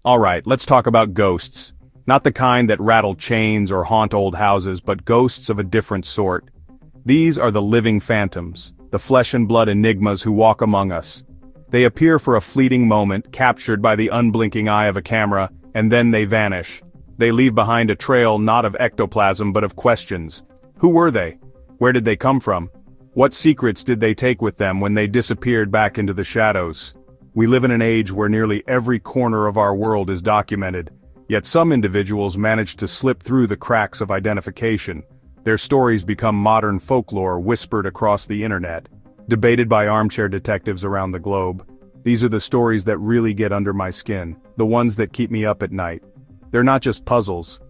Alright, let's talk about ghosts. Not the kind that rattle chains or haunt old houses, but ghosts of a different sort. These are the living phantoms, the flesh and blood enigmas who walk among us. They appear for a fleeting moment, captured by the unblinking eye of a camera, and then they vanish. They leave behind a trail not of ectoplasm but of questions. Who were they? Where did they come from? What secrets did they take with them when they disappeared back into the shadows? We live in an age where nearly every corner of our world is documented, yet some individuals manage to slip through the cracks of identification. Their stories become modern folklore whispered across the internet, debated by armchair detectives around the globe. These are the stories that really get under my skin, the ones that keep me up at night. They're not just puzzles.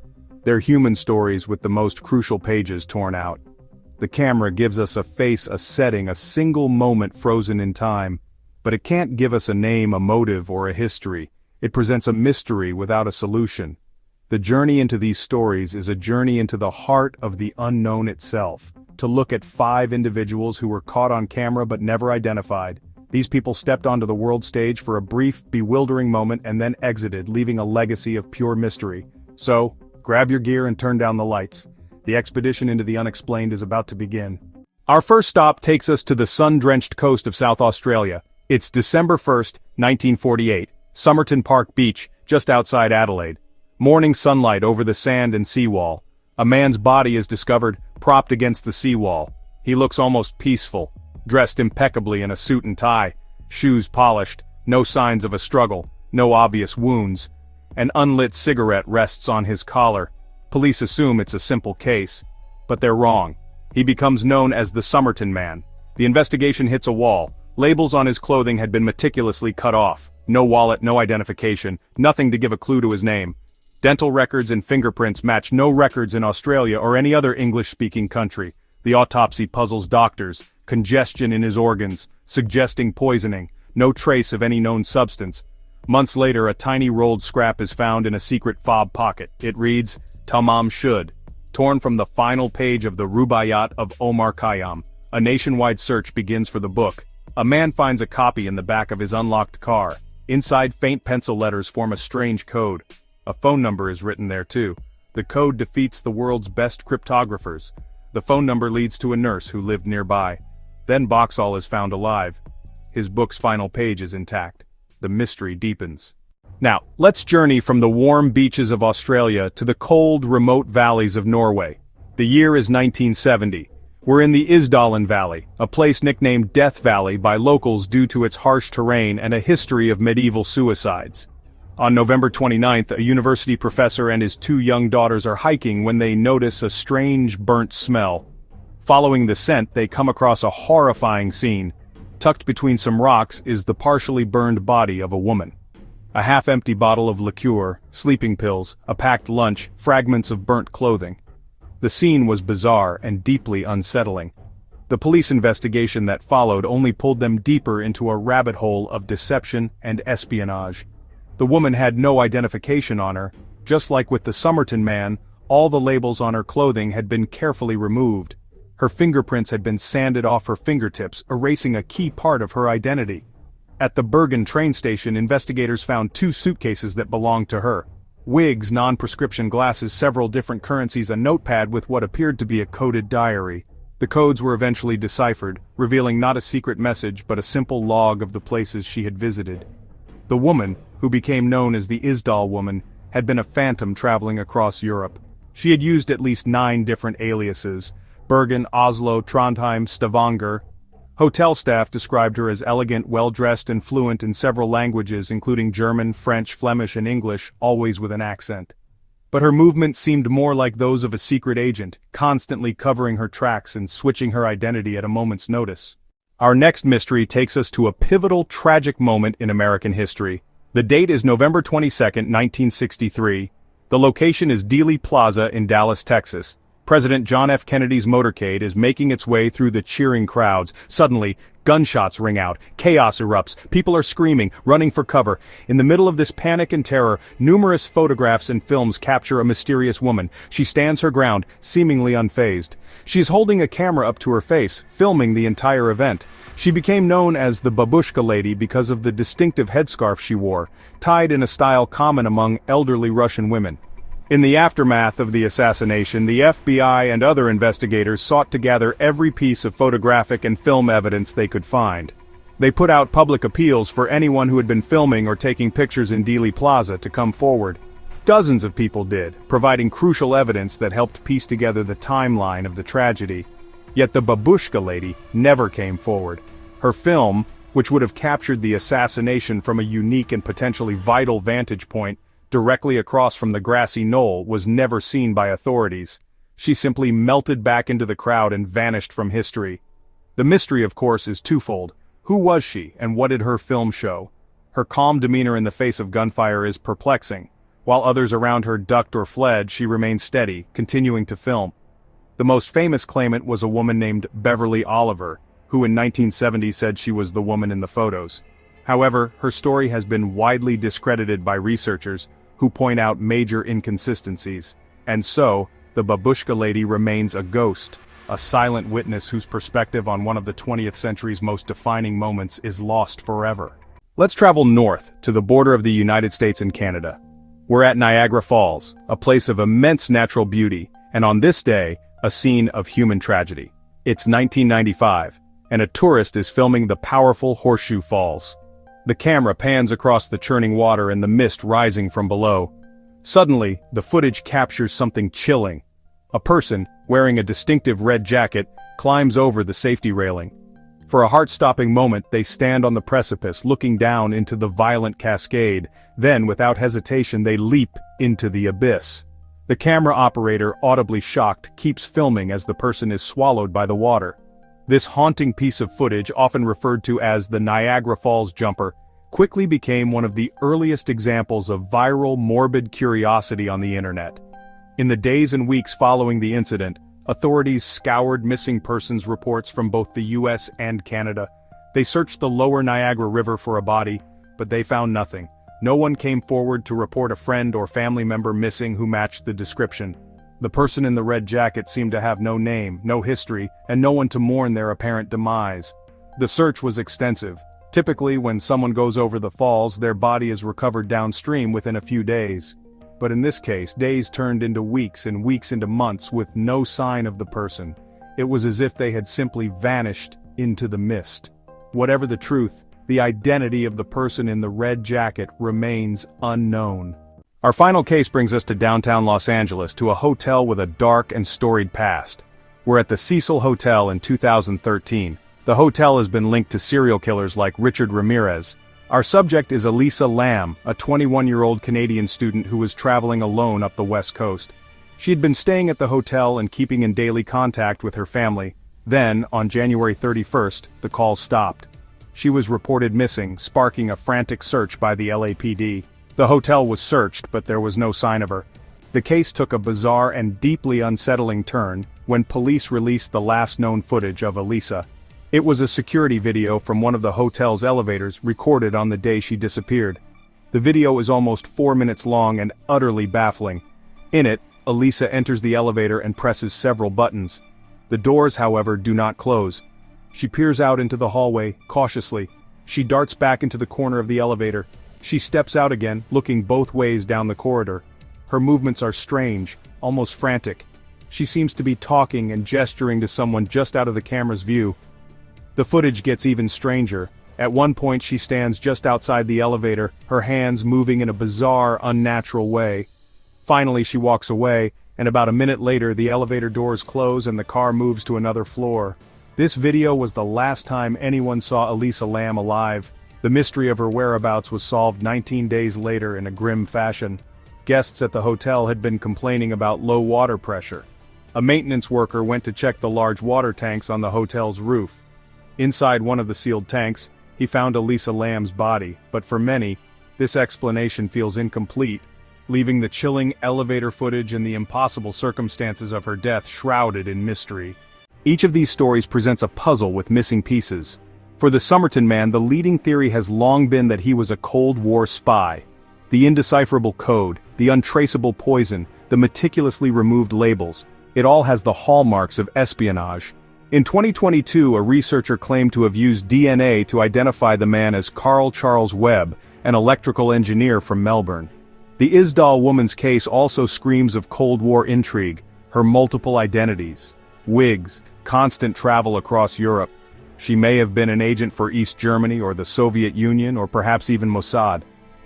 They're human stories with the most crucial pages torn out. The camera gives us a face, a setting, a single moment frozen in time. But it can't give us a name, a motive, or a history. It presents a mystery without a solution. The journey into these stories is a journey into the heart of the unknown itself, to look at 5 individuals who were caught on camera but never identified. These people stepped onto the world stage for a brief, bewildering moment and then exited, leaving a legacy of pure mystery. So, grab your gear and turn down the lights. The expedition into the unexplained is about to begin. Our first stop takes us to the sun-drenched coast of South Australia. It's December 1st, 1948, Somerton Park Beach, just outside Adelaide. Morning sunlight over the sand and seawall. A man's body is discovered, propped against the seawall. He looks almost peaceful, dressed impeccably in a suit and tie, shoes polished, no signs of a struggle, no obvious wounds. An unlit cigarette rests on his collar. Police assume it's a simple case, but they're wrong. He becomes known as the Somerton Man. The investigation hits a wall. Labels on his clothing had been meticulously cut off. No wallet, no identification, nothing to give a clue to his name. Dental records and fingerprints match no records in Australia or any other English-speaking country. The autopsy puzzles doctors. Congestion in his organs, suggesting poisoning. No trace of any known substance. Months later, a tiny rolled scrap is found in a secret fob pocket. It reads, Tamam Shud, torn from the final page of the Rubaiyat of Omar Khayyam. A nationwide search begins for the book. A man finds a copy in the back of his unlocked car. Inside, faint pencil letters form a strange code. A phone number is written there too. The code defeats the world's best cryptographers. The phone number leads to a nurse who lived nearby. Then Boxall is found alive. His book's final page is intact. The mystery deepens. Now, let's journey from the warm beaches of Australia to the cold, remote valleys of Norway. The year is 1970. We're in the Isdal Valley, a place nicknamed Death Valley by locals due to its harsh terrain and a history of medieval suicides. On November 29th, a university professor and his 2 young daughters are hiking when they notice a strange burnt smell. Following the scent, they come across a horrifying scene. Tucked between some rocks is the partially burned body of a woman. A half-empty bottle of liqueur, sleeping pills, a packed lunch, fragments of burnt clothing. The scene was bizarre and deeply unsettling. The police investigation that followed only pulled them deeper into a rabbit hole of deception and espionage. The woman had no identification on her. Just like with the Somerton Man, all the labels on her clothing had been carefully removed. Her fingerprints had been sanded off her fingertips, erasing a key part of her identity. At the Bergen train station, investigators found 2 suitcases that belonged to her. Wigs, non-prescription glasses, several different currencies, a notepad with what appeared to be a coded diary. The codes were eventually deciphered, revealing not a secret message but a simple log of the places she had visited. The woman, who became known as the Isdal Woman, had been a phantom traveling across Europe. She had used at least 9 different aliases: Bergen, Oslo, Trondheim, Stavanger. Hotel staff described her as elegant, well-dressed and fluent in several languages including German, French, Flemish and English, always with an accent. But her movements seemed more like those of a secret agent, constantly covering her tracks and switching her identity at a moment's notice. Our next mystery takes us to a pivotal, tragic moment in American history. The date is November 22, 1963. The location is Dealey Plaza in Dallas, Texas. President John F. Kennedy's motorcade is making its way through the cheering crowds. Suddenly, gunshots ring out, chaos erupts, people are screaming, running for cover. In the middle of this panic and terror, numerous photographs and films capture a mysterious woman. She stands her ground, seemingly unfazed. She is holding a camera up to her face, filming the entire event. She became known as the Babushka Lady because of the distinctive headscarf she wore, tied in a style common among elderly Russian women. In the aftermath of the assassination, the FBI and other investigators sought to gather every piece of photographic and film evidence they could find. They put out public appeals for anyone who had been filming or taking pictures in Dealey Plaza to come forward. Dozens of people did, providing crucial evidence that helped piece together the timeline of the tragedy. Yet the Babushka Lady never came forward. Her film, which would have captured the assassination from a unique and potentially vital vantage point, directly across from the grassy knoll, was never seen by authorities. She simply melted back into the crowd and vanished from history. The mystery, of course, is twofold. Who was she, and what did her film show? Her calm demeanor in the face of gunfire is perplexing. While others around her ducked or fled, she remained steady, continuing to film. The most famous claimant was a woman named Beverly Oliver, who in 1970 said she was the woman in the photos. However, her story has been widely discredited by researchers, who point out major inconsistencies. And so, the Babushka Lady remains a ghost, a silent witness whose perspective on one of the 20th century's most defining moments is lost forever. Let's travel north, to the border of the United States and Canada. We're at Niagara Falls, a place of immense natural beauty, and on this day, a scene of human tragedy. It's 1995, and a tourist is filming the powerful Horseshoe Falls. The camera pans across the churning water and the mist rising from below. Suddenly, the footage captures something chilling. A person, wearing a distinctive red jacket, climbs over the safety railing. For a heart-stopping moment, they stand on the precipice, looking down into the violent cascade. Then, without hesitation, they leap into the abyss. The camera operator, audibly shocked, keeps filming as the person is swallowed by the water. This haunting piece of footage, often referred to as the Niagara Falls Jumper, quickly became one of the earliest examples of viral, morbid curiosity on the internet. In the days and weeks following the incident, authorities scoured missing persons reports from both the US and Canada. They searched the lower Niagara River for a body, but they found nothing. No one came forward to report a friend or family member missing who matched the description. The person in the red jacket seemed to have no name, no history, and no one to mourn their apparent demise. The search was extensive. Typically, when someone goes over the falls, their body is recovered downstream within a few days. But in this case, days turned into weeks and weeks into months with no sign of the person. It was as if they had simply vanished into the mist. Whatever the truth, the identity of the person in the red jacket remains unknown. Our final case brings us to downtown Los Angeles, to a hotel with a dark and storied past. We're at the Cecil Hotel in 2013. The hotel has been linked to serial killers like Richard Ramirez. Our subject is Elisa Lam, a 21-year-old Canadian student who was traveling alone up the West Coast. She had been staying at the hotel and keeping in daily contact with her family. Then, on January 31st, the calls stopped. She was reported missing, sparking a frantic search by the LAPD. The hotel was searched, but there was no sign of her. The case took a bizarre and deeply unsettling turn when police released the last known footage of Elisa. It was a security video from one of the hotel's elevators recorded on the day she disappeared. The video is almost 4 minutes long and utterly baffling. In it, Elisa enters the elevator and presses several buttons. The doors, however, do not close. She peers out into the hallway, cautiously. She darts back into the corner of the elevator. She steps out again, looking both ways down the corridor. Her movements are strange, almost frantic. She seems to be talking and gesturing to someone just out of the camera's view. The footage gets even stranger. At one point she stands just outside the elevator, her hands moving in a bizarre, unnatural way. Finally she walks away, and about a minute later the elevator doors close and the car moves to another floor. This video was the last time anyone saw Elisa Lam alive. The mystery of her whereabouts was solved 19 days later in a grim fashion. Guests at the hotel had been complaining about low water pressure. A maintenance worker went to check the large water tanks on the hotel's roof. Inside one of the sealed tanks, he found Elisa Lam's body, but for many, this explanation feels incomplete. leaving the chilling elevator footage and the impossible circumstances of her death shrouded in mystery. Each of these stories presents a puzzle with missing pieces. For the Somerton Man, the leading theory has long been that he was a Cold War spy. The indecipherable code, the untraceable poison, the meticulously removed labels, it all has the hallmarks of espionage. In 2022, a researcher claimed to have used DNA to identify the man as Carl Charles Webb, an electrical engineer from Melbourne. The Isdal Woman's case also screams of Cold War intrigue, her multiple identities, wigs, constant travel across Europe. She may have been an agent for East Germany or the Soviet Union or perhaps even Mossad.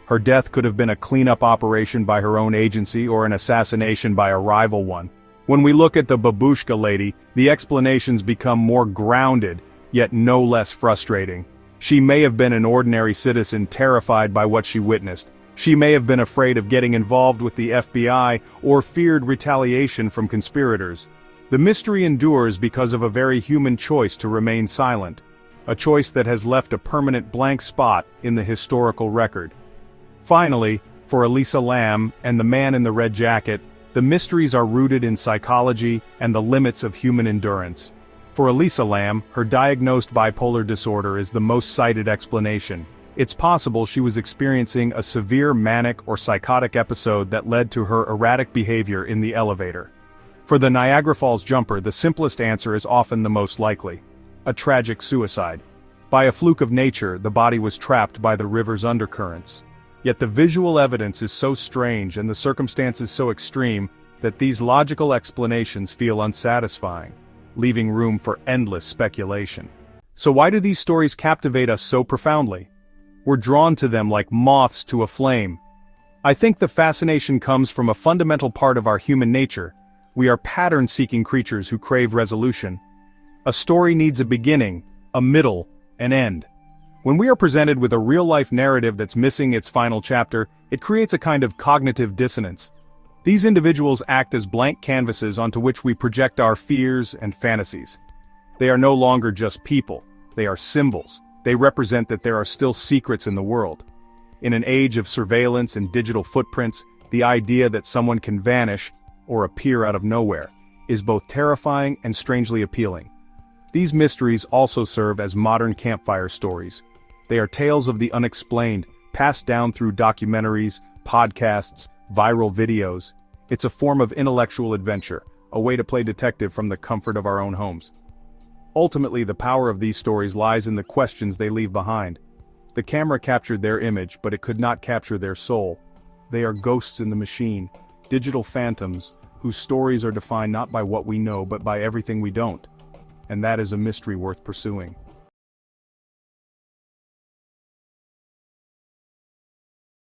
Her death could have been a cleanup operation by her own agency or an assassination by a rival one. When we look at the Babushka Lady, the explanations become more grounded, yet no less frustrating. She may have been an ordinary citizen terrified by what she witnessed. She may have been afraid of getting involved with the FBI or feared retaliation from conspirators. The mystery endures because of a very human choice to remain silent, a choice that has left a permanent blank spot in the historical record. Finally, for Elisa Lam and the man in the red jacket, the mysteries are rooted in psychology and the limits of human endurance. For Elisa Lam, her diagnosed bipolar disorder is the most cited explanation. It's possible she was experiencing a severe manic or psychotic episode that led to her erratic behavior in the elevator. For the Niagara Falls jumper, the simplest answer is often the most likely. A tragic suicide. By a fluke of nature, the body was trapped by the river's undercurrents. Yet the visual evidence is so strange and the circumstances so extreme that these logical explanations feel unsatisfying, leaving room for endless speculation. So why do these stories captivate us so profoundly? We're drawn to them like moths to a flame. I think the fascination comes from a fundamental part of our human nature. We are pattern-seeking creatures who crave resolution. A story needs a beginning, a middle, an end. When we are presented with a real-life narrative that's missing its final chapter, it creates a kind of cognitive dissonance. These individuals act as blank canvases onto which we project our fears and fantasies. They are no longer just people, they are symbols. They represent that there are still secrets in the world. In an age of surveillance and digital footprints, the idea that someone can vanish, or appear out of nowhere, is both terrifying and strangely appealing. These mysteries also serve as modern campfire stories. They are tales of the unexplained, passed down through documentaries, podcasts, viral videos. It's a form of intellectual adventure, a way to play detective from the comfort of our own homes. Ultimately, the power of these stories lies in the questions they leave behind. The camera captured their image, but it could not capture their soul. They are ghosts in the machine, digital phantoms, whose stories are defined not by what we know but by everything we don't. And that is a mystery worth pursuing.